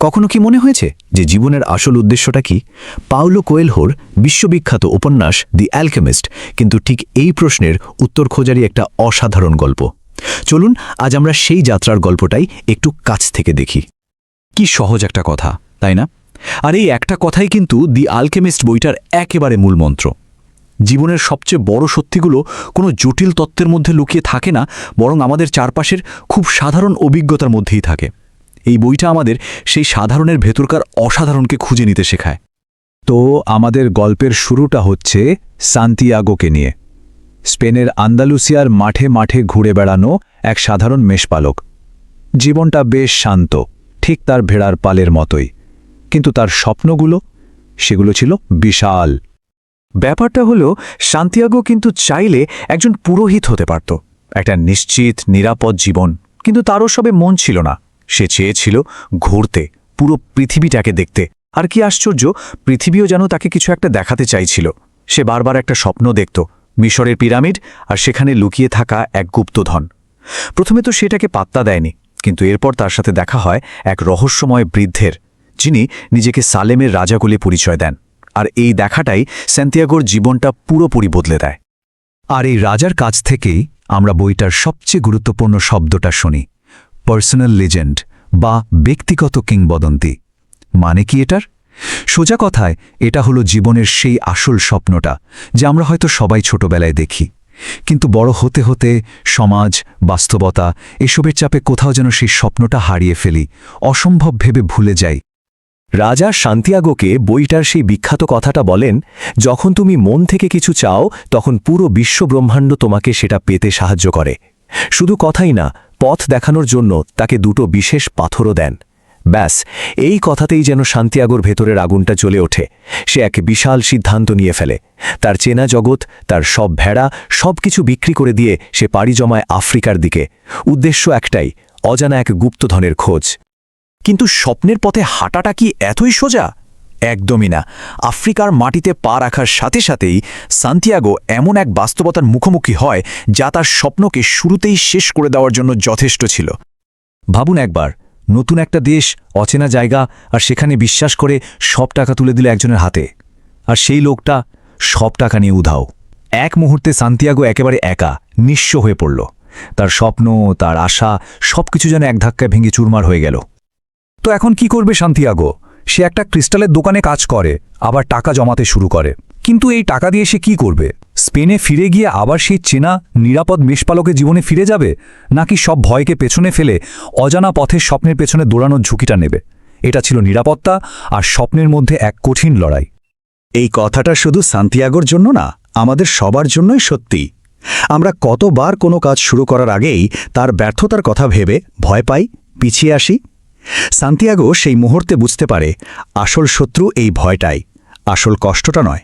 কখনো কি মনে হয়েছে যে জীবনের আসল উদ্দেশ্যটা কি? পাওলো কোয়েলহোর বিশ্ববিখ্যাত উপন্যাস দি অ্যালকেমিস্ট কিন্তু ঠিক এই প্রশ্নের উত্তর খোঁজারই একটা অসাধারণ গল্প। চলুন আজ আমরা সেই যাত্রার গল্পটাই একটু কাছ থেকে দেখি। কি সহজ একটা কথা, তাই না? আর এই একটা কথাই কিন্তু দি অ্যালকেমিস্ট বইটার একেবারে মূলমন্ত্র। জীবনের সবচেয়ে বড় সত্যিগুলো কোনো জটিল তত্ত্বের মধ্যে লুকিয়ে থাকে না, বরং আমাদের চারপাশের খুব সাধারণ অভিজ্ঞতার মধ্যেই থাকে। এই বইটা আমাদের সেই সাধারণের ভেতরকার অসাধারণকে খুঁজে নিতে শেখায়। তো আমাদের গল্পের শুরুটা হচ্ছে সান্তিয়াগোকে নিয়ে। স্পেনের আন্দালুসিয়ার মাঠে মাঠে ঘুরে বেড়ানো এক সাধারণ মেষপালক। জীবনটা বেশ শান্ত, ঠিক তার ভেড়ার পালের মতোই, কিন্তু তার স্বপ্নগুলো সেগুলো ছিল বিশাল। ব্যাপারটা হলো, সান্তিয়াগো কিন্তু চাইলে একজন পুরোহিত হতে পারত, একটা নিশ্চিত নিরাপদ জীবন, কিন্তু তারও সবে মন ছিল না। সে চেয়েছিল ঘুরতে, পুরো পৃথিবীটাকে দেখতে। আর কি আশ্চর্য, পৃথিবীও যেন তাকে কিছু একটা দেখাতে চাইছিল। সে বারবার একটা স্বপ্ন দেখত, মিশরের পিরামিড আর সেখানে লুকিয়ে থাকা এক গুপ্তধন। প্রথমে তো সেটাকে পাত্তা দেয়নি, কিন্তু এরপর তার সাথে দেখা হয় এক রহস্যময় বৃদ্ধের, যিনি নিজেকে সালেমের রাজা বলে পরিচয় দেন। আর এই দেখাটাই সান্তিয়াগোর জীবনটা পুরোপুরি বদলে দেয়। আর এই রাজার কাছ থেকেই আমরা বইটার সবচেয়ে গুরুত্বপূর্ণ শব্দটা শুনি, পার্সোনাল লিজেন্ড বা ব্যক্তিগত কিংবদন্তি। মানে কি এটার? সোজা কথায় এটা হলো জীবনের সেই আসল স্বপ্নটা যা আমরা হয়তো সবাই ছোটবেলায় দেখি, কিন্তু বড় হতে হতে সমাজ, বাস্তবতা এসবের চাপে কোথাও যেন সেই স্বপ্নটা হারিয়ে ফেলি, অসম্ভব ভেবে ভুলে যাই। রাজা সান্তিয়াগোকে বইটার সেই বিখ্যাত কথাটা বলেন, যখন তুমি মন থেকে কিছু চাও তখন পুরো বিশ্বব্রহ্মাণ্ড তোমাকে সেটা পেতে সাহায্য করে। শুধু কথাই না, পথ দেখানোর জন্য তাকে দুটো বিশেষ পাথরও দেন। ব্যাস, এই কথাতেই যেন সান্তিয়াগোর ভেতরের আগুনটা জ্বলে ওঠে। সে এক বিশাল সিদ্ধান্ত নিয়ে ফেলে। তার চেনা জগৎ, তার সব ভেড়া, সব কিছু বিক্রি করে দিয়ে সে পাড়ি জমায় আফ্রিকার দিকে। উদ্দেশ্য একটাই, অজানা এক গুপ্তধনের খোঁজ। কিন্তু স্বপ্নের পথে হাঁটাটা কি এতই সোজা? একদমই না। আফ্রিকার মাটিতে পা রাখার সাথে সাথেই সান্তিয়াগো এমন এক বাস্তবতার মুখোমুখি হয় যা তার স্বপ্নকে শুরুতেই শেষ করে দেওয়ার জন্য যথেষ্ট ছিল। ভাবুন একবার, নতুন একটা দেশ, অচেনা জায়গা, আর সেখানে বিশ্বাস করে সব টাকা তুলে দিল একজনের হাতে, আর সেই লোকটা সব টাকা নিয়ে উধাও। এক মুহূর্তে সান্তিয়াগো একেবারে একা, নিঃস্ব হয়ে পড়ল। তার স্বপ্ন, তার আশা সবকিছু যেন এক ধাক্কায় ভেঙে চুরমার হয়ে গেল। তো এখন কি করবে সান্তিয়াগো? সে একটা ক্রিস্টালের দোকানে কাজ করে, আবার টাকা জমাতে শুরু করে। কিন্তু এই টাকা দিয়ে সে কি করবে? স্পেনে ফিরে গিয়ে আবার সেই চেনা নিরাপদ মেষপালকের জীবনে ফিরে যাবে, নাকি সব ভয়কে পেছনে ফেলে অজানা পথের স্বপ্নের পেছনে দৌড়ানোর ঝুঁকিটা নেবে? এটা ছিল নিরাপত্তা আর স্বপ্নের মধ্যে এক কঠিন লড়াই। এই কথাটা শুধু সান্তিয়াগোর জন্য না, আমাদের সবার জন্যই সত্যি। আমরা কতবার কোনো কাজ শুরু করার আগেই তার ব্যর্থতার কথা ভেবে ভয় পাই, পিছিয়ে আসি। সান্তিয়াগো সেই মুহূর্তে বুঝতে পারে আসল শত্রু এই ভয়টাই, আসল কষ্টটা নয়।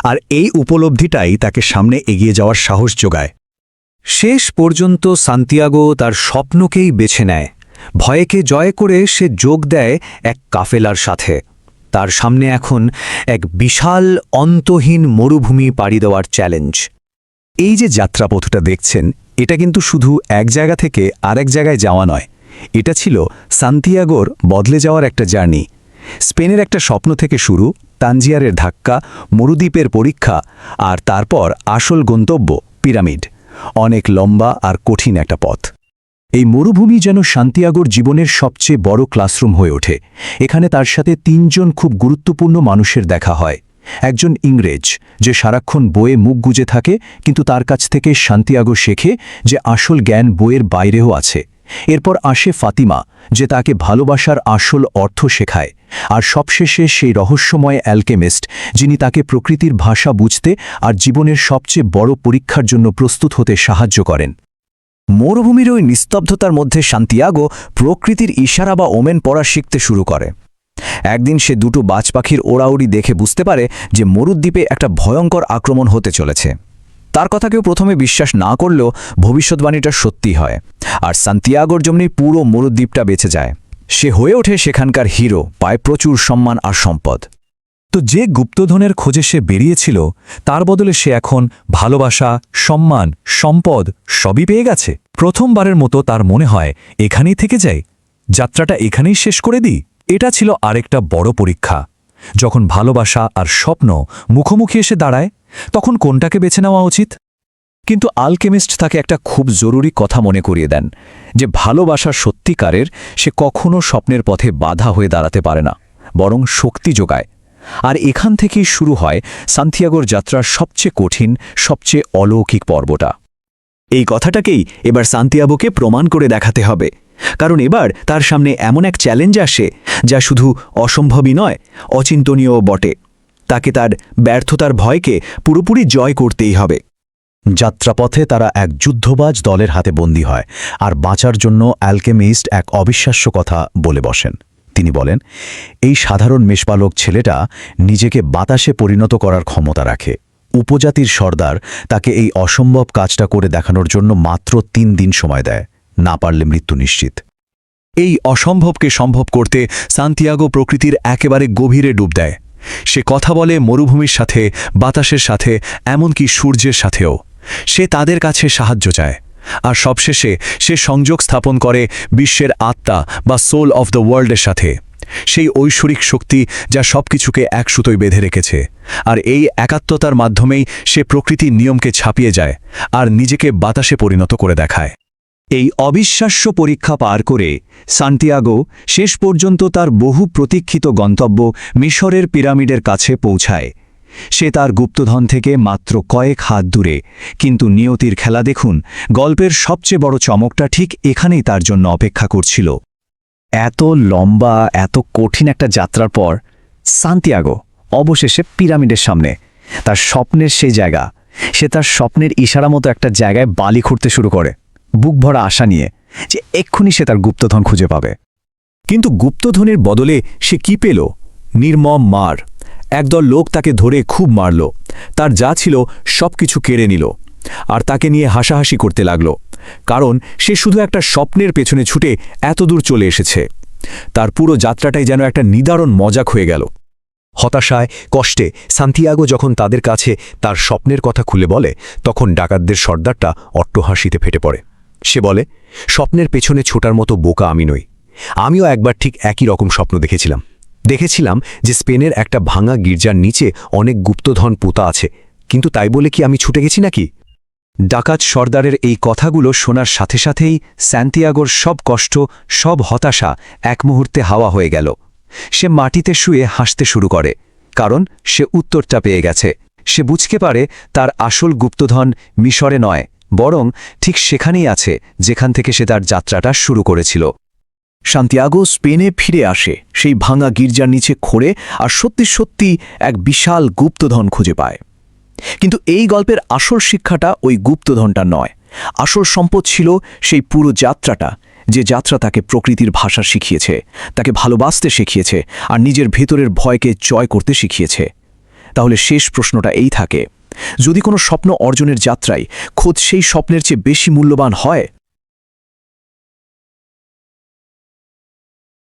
আর এই উপলব্ধিটাই তাকে সামনে এগিয়ে যাওয়ার সাহস যোগায়। শেষ পর্যন্ত সান্তিয়াগো তার স্বপ্নকেই বেছে নেয়। ভয়কে জয় করে সে যোগ দেয় এক কাফেলার সাথে। তার সামনে এখন এক বিশাল অন্তহীন মরুভূমি পাড়ি দেওয়ার চ্যালেঞ্জ। এই যে যাত্রাপথটা দেখছেন, এটা কিন্তু শুধু এক জায়গা থেকে আরেক জায়গায় যাওয়া নয়, এটা ছিল সান্তিয়াগোর বদলে যাওয়ার একটা জার্নি। স্পেনের একটা স্বপ্ন থেকে শুরু, তানজিয়ারের ধাক্কা, মরুদ্বীপের পরীক্ষা, আর তারপর আসল গন্তব্য পিরামিড। অনেক লম্বা আর কঠিন একটা পথ। এই মরুভূমি যেন সান্তিয়াগোর জীবনের সবচেয়ে বড় ক্লাসরুম হয়ে ওঠে। এখানে তার সাথে তিনজন খুব গুরুত্বপূর্ণ মানুষের দেখা হয়। একজন ইংরেজ, যে সারাক্ষণ বইয়ে মুখ গুজে থাকে, কিন্তু তার কাছ থেকে সান্তিয়াগো শেখে যে আসল জ্ঞান বইয়ের বাইরেও আছে। এরপর আসে ফাতিমা, যে তাকে ভালোবাসার আসল অর্থ শেখায়। আর সবশেষে সেই রহস্যময় অ্যালকেমিস্ট, যিনি তাকে প্রকৃতির ভাষা বুঝতে আর জীবনের সবচেয়ে বড় পরীক্ষার জন্য প্রস্তুত হতে সাহায্য করেন। মরুভূমির ওই নিস্তব্ধতার মধ্যে সান্তিয়াগো প্রকৃতির ইশারা বা ওমেন পড়া শিখতে শুরু করে। একদিন সে দুটো বাজ পাখির ওড়াউড়ি দেখে বুঝতে পারে যে মরুদ্বীপে একটা ভয়ঙ্কর আক্রমণ হতে চলেছে। তার কথা কেউ প্রথমে বিশ্বাস না করলেও ভবিষ্যৎবাণীটা সত্যি হয়, আর সান্তিয়াগোর জন্যই পুরো মরুদ্বীপটা বেঁচে যায়। সে হয়ে ওঠে সেখানকার হিরো, পায় প্রচুর সম্মান আর সম্পদ। তো যে গুপ্তধনের খোঁজে সে বেরিয়েছিল, তার বদলে সে এখন ভালোবাসা, সম্মান, সম্পদ সবই পেয়ে গেছে। প্রথমবারের মতো তার মনে হয় এখানেই থেকে যাই, যাত্রাটা এখানেই শেষ করে দিই। এটা ছিল আরেকটা বড় পরীক্ষা। যখন ভালোবাসা আর স্বপ্ন মুখোমুখি এসে দাঁড়ায়, তখন কোনটাকে বেছে নেওয়া উচিত? কিন্তু আলকেমিস্ট তাকে একটা খুব জরুরি কথা মনে করিয়ে দেন, যে ভালোবাসা সত্যিকারের সে কখনো স্বপ্নের পথে বাধা হয়ে দাঁড়াতে পারে না, বরং শক্তি যোগায়। আর এখান থেকেই শুরু হয় সান্তিয়াগোর যাত্রার সবচেয়ে কঠিন, সবচেয়ে অলৌকিক পর্বটা। এই কথাটাকেই এবার সান্তিয়াগোকে প্রমাণ করে দেখাতে হবে, কারণ এবার তার সামনে এমন এক চ্যালেঞ্জ আসে যা শুধু অসম্ভবই নয়, অচিন্তনীয়ও বটে। তাকে তার ব্যর্থতার ভয়কে পুরোপুরি জয় করতেই হবে। যাত্রাপথে তারা এক যুদ্ধবাজ দলের হাতে বন্দী হয়, আর বাঁচার জন্য অ্যালকেমিস্ট এক অবিশ্বাস্য কথা বলে বসেন। তিনি বলেন, এই সাধারণ মেষপালক ছেলেটা নিজেকে বাতাসে পরিণত করার ক্ষমতা রাখে। উপজাতির সর্দার তাকে এই অসম্ভব কাজটা করে দেখানোর জন্য মাত্র 3 দিন সময় দেয়, না পারলে মৃত্যু নিশ্চিত। এই অসম্ভবকে সম্ভব করতে সান্তিয়াগো প্রকৃতির একেবারে গভীরে ডুব দেয়। সে কথা বলে মরুভূমির সাথে, বাতাসের সাথে, এমনকি সূর্যের সাথেও। সে তাদের কাছে সাহায্য চায়, আর সবশেষে সে সংযোগ স্থাপন করে বিশ্বের আত্মা বা সোল অফ দ্য ওয়ার্ল্ডের সাথে, সেই ঐশ্বরিক শক্তি যা সবকিছুকে এক সুতোয় বেঁধে রেখেছে। আর এই একাত্মতার মাধ্যমেই সে প্রকৃতির নিয়মকে ছাপিয়ে যায় আর নিজেকে বাতাসে পরিণত করে দেখায়। এই অবিশ্বাস্য পরীক্ষা পার করে সান্তিয়াগো শেষ পর্যন্ত তার বহু প্রতীক্ষিত গন্তব্য মিশরের পিরামিডের কাছে পৌঁছায়। সে তার গুপ্তধন থেকে মাত্র কয়েক হাত দূরে, কিন্তু নিয়তির খেলা দেখুন, গল্পের সবচেয়ে বড় চমকটা ঠিক এখানেই তার জন্য অপেক্ষা করছিল। এত লম্বা, এত কঠিন একটা যাত্রার পর সান্তিয়াগো অবশেষে পিরামিডের সামনে, তার স্বপ্নের সেই জায়গা। সে তার স্বপ্নের ইশারা মতো একটা জায়গায় বালি খুঁড়তে শুরু করে, বুক ভরা আশা নিয়ে যে এক্ষুনি সে তার গুপ্তধন খুঁজে পাবে। কিন্তু গুপ্তধনের বদলে সে কি পেল? নির্মম মার। একদল লোক তাকে ধরে খুব মারল, তার যা ছিল সবকিছু কেড়ে নিল, আর তাকে নিয়ে হাসাহাসি করতে লাগল, কারণ সে শুধু একটা স্বপ্নের পেছনে ছুটে এত দূর চলে এসেছে। তার পুরো যাত্রাটাই যেন একটা নিদারুণ মজাক হয়ে গেল। হতাশায়, কষ্টে সান্তিয়াগো যখন তাদের কাছে তার স্বপ্নের কথা খুলে বলে, তখন ডাকাতদের সর্দারটা অট্টহাসিতে ফেটে পড়ে। সে বলে, স্বপ্নের পেছনে ছোটার মতো বোকা আমি নই। আমিও একবার ঠিক একই রকম স্বপ্ন দেখেছিলাম যে স্পেনের একটা ভাঙা গির্জার নিচে অনেক গুপ্তধন পোতা আছে, কিন্তু তাই বলে কি আমি ছুটে গেছি নাকি? ডাকাত সর্দারের এই কথাগুলো শোনার সাথে সাথেই সান্তিয়াগোর সব কষ্ট, সব হতাশা এক মুহূর্তে হাওয়া হয়ে গেল। সে মাটিতে শুয়ে হাসতে শুরু করে, কারণ সে উত্তরটা পেয়ে গেছে। সে বুঝতে পারে তার আসল গুপ্তধন মিশরে নয়, বরং ঠিক সেখানেই আছে যেখান থেকে সে তার যাত্রাটা শুরু করেছিল। সান্তিয়াগো স্পেনে ফিরে আসে সেই ভাঙা গির্জার নিচে খোঁড়ে, আর সত্যি সত্যি এক বিশাল গুপ্তধন খুঁজে পায়। কিন্তু এই গল্পের আসল শিক্ষাটা ওই গুপ্তধনটা নয়। আসল সম্পদ ছিল সেই পুরো যাত্রাটা, যে যাত্রা তাকে প্রকৃতির ভাষা শিখিয়েছে, তাকে ভালোবাসতে শিখিয়েছে, আর নিজের ভেতরের ভয়কে জয় করতে শিখিয়েছে। তাহলে শেষ প্রশ্নটা এই থাকে, যদি কোনো স্বপ্ন অর্জনের যাত্রায় খোদ সেই স্বপ্নের চেয়ে বেশি মূল্যবান হয়,